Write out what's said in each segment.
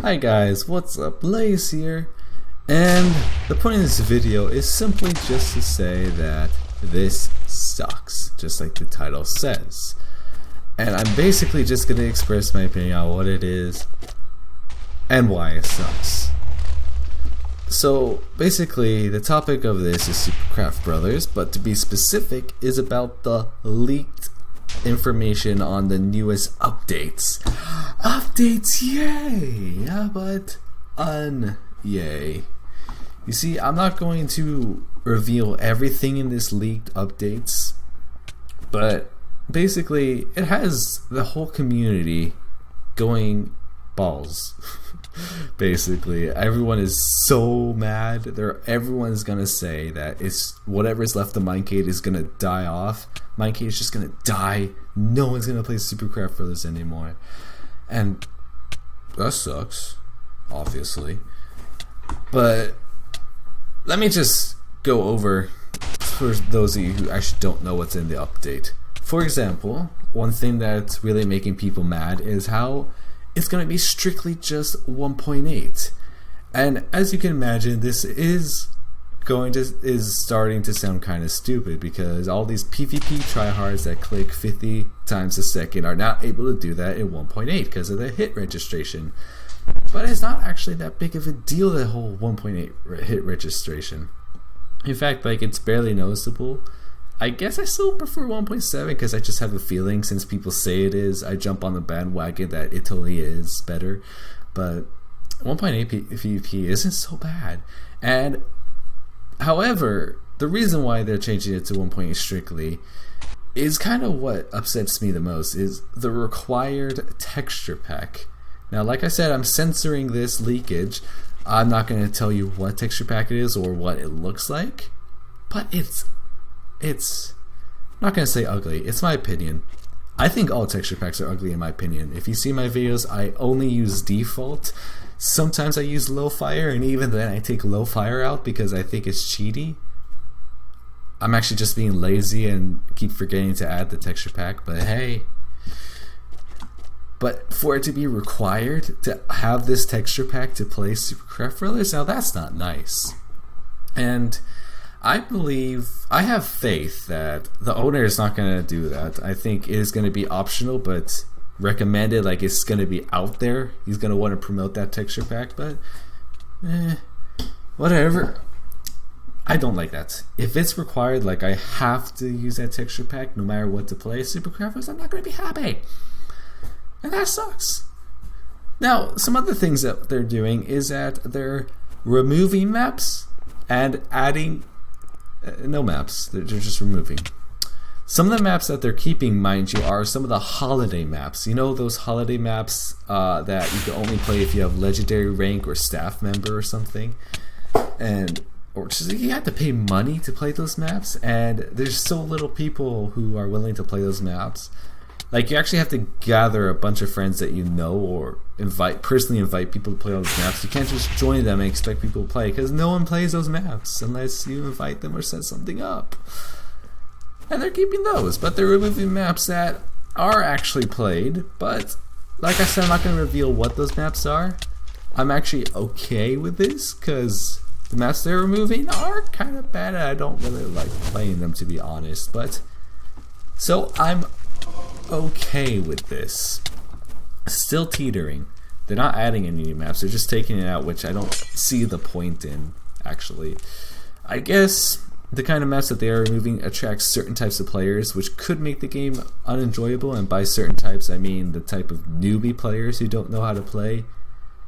Hi guys, what's up? Blaze here, and the point of this video is simply just to say that this sucks, just like the title says. And I'm basically just going to express my opinion on what it is and why it sucks. So basically the topic of this is Supercraft Brothers, but to be specific is about the leaked information on the newest updates. Updates, yay! Yeah, but yay. You see, I'm not going to reveal everything in this leaked updates, but basically it has the whole community going balls. Basically, everyone is so mad. Everyone's gonna say that it's whatever's left of Minecade is gonna die off. Minecade is just gonna die. No one's gonna play Supercraft Brothers anymore, and that sucks, obviously. But let me just go over for those of you who actually don't know what's in the update. For example, one thing that's really making people mad is how it's going to be strictly just 1.8, and as you can imagine, this is starting to sound kind of stupid because all these PvP tryhards that click 50 times a second are not able to do that in 1.8 because of the hit registration. But it's not actually that big of a deal, that whole 1.8 hit registration. In fact, like, it's barely noticeable. I guess I still prefer 1.7 because I just have a feeling, since people say it is, I jump on the bandwagon that it totally is better. But 1.8 PvP isn't so bad. And however, the reason why they're changing it to 1.8 strictly is kind of what upsets me the most, is the required texture pack. Now, like I said, I'm censoring this leakage. I'm not going to tell you what texture pack it is or what it looks like, but it's not going to say ugly. It's my opinion. I think all texture packs are ugly in my opinion. If you see my videos, I only use default. Sometimes I use low fire, and even then I take low fire out because I think it's cheaty. I'm actually just being lazy and keep forgetting to add the texture pack, but hey. But for it to be required to have this texture pack to play Supercraft Brothers, now that's not nice. And I have faith that the owner is not going to do that. I think it is going to be optional, but recommended, like it's going to be out there. He's going to want to promote that texture pack, but whatever. I don't like that. If it's required, like I have to use that texture pack no matter what to play Supercraft Brothers, I'm not going to be happy. And that sucks. Now, some other things that they're doing is that they're removing maps and adding no maps. They're just removing. Some of the maps that they're keeping, mind you, are some of the holiday maps. You know, those holiday maps that you can only play if you have legendary rank or staff member or something, or just, you have to pay money to play those maps, and there's so little people who are willing to play those maps. Like, you actually have to gather a bunch of friends that you know, or personally invite people to play all those maps. You can't just join them and expect people to play, because no one plays those maps unless you invite them or set something up. And they're keeping those, but they're removing maps that are actually played. But like I said, I'm not going to reveal what those maps are. I'm actually okay with this, because the maps they're removing are kind of bad, and I don't really like playing them, to be honest. But so I'm okay with this. Still teetering. They're not adding any new maps, they're just taking it out, which I don't see the point in, actually. I guess the kind of maps that they are removing attract certain types of players, which could make the game unenjoyable, and by certain types I mean the type of newbie players who don't know how to play,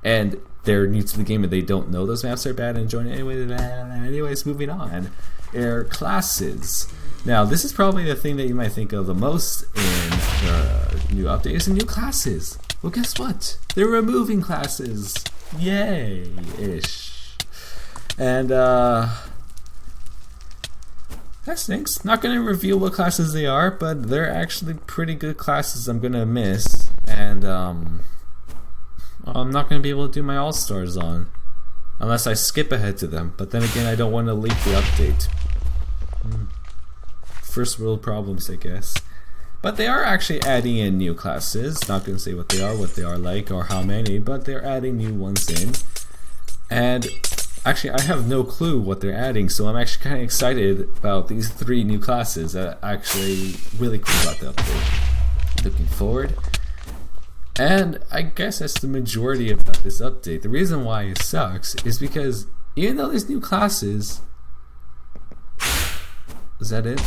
and they're new to the game and they don't know those maps are bad and join it anyway. Anyways, moving on. Air classes. Now, this is probably the thing that you might think of the most in the new update, is the new classes. Well, guess what? They're removing classes. Yay-ish. And, that stinks. Not going to reveal what classes they are, but they're actually pretty good classes I'm going to miss. And, I'm not going to be able to do my All-Stars on, unless I skip ahead to them. But then again, I don't want to leak the update. First world problems, I guess. But they are actually adding in new classes. Not going to say what they are like, or how many, but they're adding new ones in. And actually, I have no clue what they're adding, so I'm actually kind of excited about these 3 new classes that are actually really cool about the update. Looking forward. And I guess that's the majority about this update. The reason why it sucks is because even though there's new classes, is that it?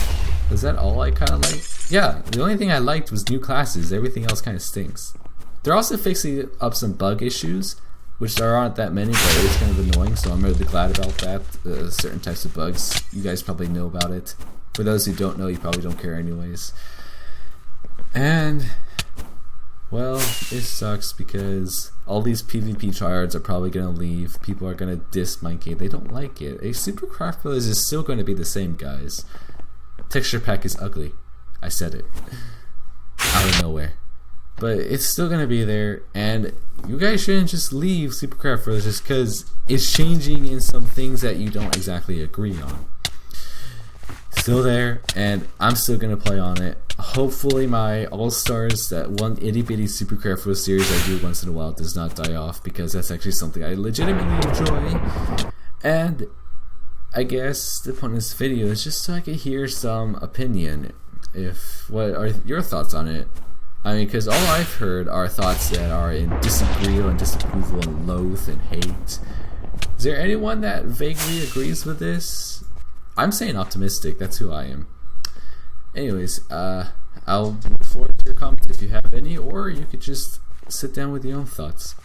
Is that all I kind of like? Yeah, the only thing I liked was new classes. Everything else kind of stinks. They're also fixing up some bug issues, which there aren't that many, but it's kind of annoying, so I'm really glad about that. Certain types of bugs, you guys probably know about it. For those who don't know, you probably don't care anyways. And, well, it sucks because all these PvP tryhards are probably going to leave. People are going to diss my game. They don't like it. A Supercraft Brothers is still going to be the same, guys. Texture pack is ugly. I said it. Out of nowhere. But it's still going to be there, and you guys shouldn't just leave Supercraft Brothers just because it's changing in some things that you don't exactly agree on. Still there, and I'm still going to play on it. Hopefully my All-Stars, that one itty-bitty Supercraft Brothers series I do once in a while, does not die off, because that's actually something I legitimately enjoy. And I guess the point of this video is just so I can hear some opinion. What are your thoughts on it? I mean, because all I've heard are thoughts that are in disapproval and loathe and hate. Is there anyone that vaguely agrees with this? I'm saying optimistic. That's who I am. Anyways, I'll look forward to your comments if you have any, or you could just sit down with your own thoughts.